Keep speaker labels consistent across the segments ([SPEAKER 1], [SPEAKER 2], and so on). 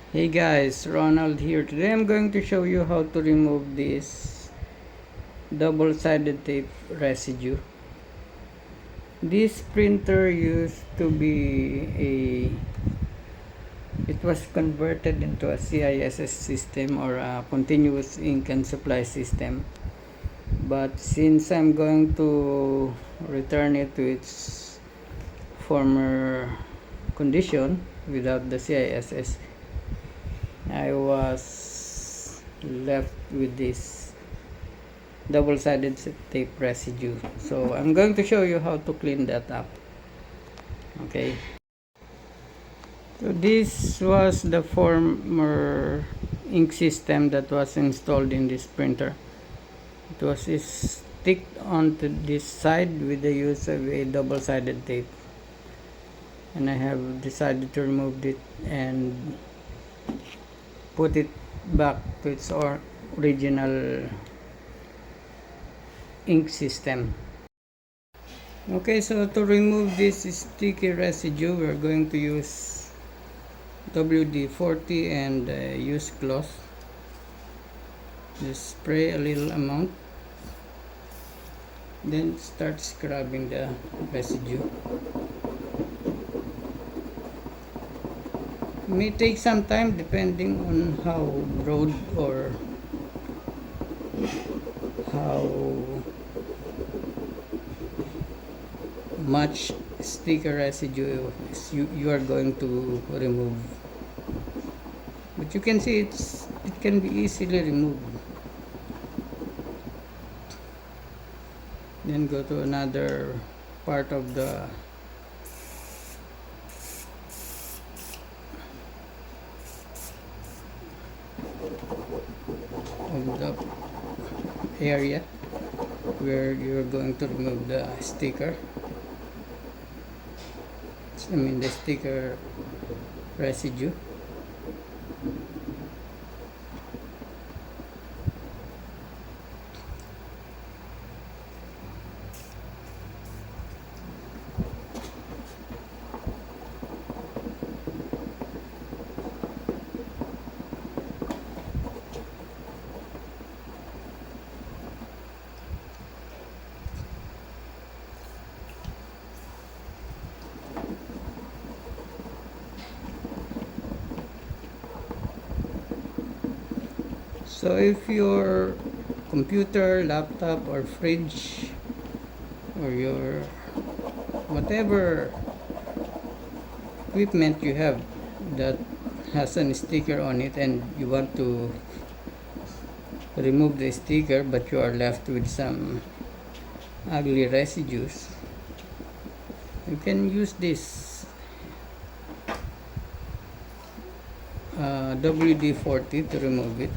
[SPEAKER 1] Hey guys, Ronald here. Today I'm going to show you how to remove this double-sided tape residue. This printer used to be it was converted into a CISS system, or a continuous ink and supply system. But since I'm going to return it to its former condition without the CISS, I was left with this double-sided tape residue. So I'm going to show you how to clean that up. Okay. So this was the former ink system that was installed in this printer. It was sticked onto this side with the use of a double-sided tape. And I have decided to remove it and put it back to its original ink system. Okay, so to remove this sticky residue, we're going to use WD-40 and use cloth. Just spray a little amount, then start scrubbing the residue. It may take some time depending on how broad or how much sticker residue you are going to remove. But you can see it can be easily removed. Then go to another part of the area where you're going to remove the sticker. The sticker residue. So if your computer, laptop, or fridge, or your whatever equipment you have that has a sticker on it, and you want to remove the sticker but you are left with some ugly residues, you can use this WD-40 to remove it.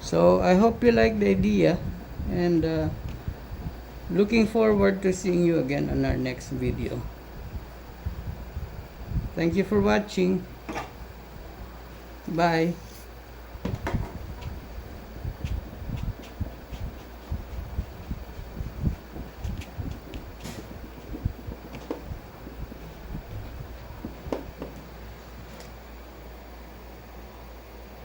[SPEAKER 1] So I hope you like the idea, and looking forward to seeing you again on our next video. Thank you for watching. Bye.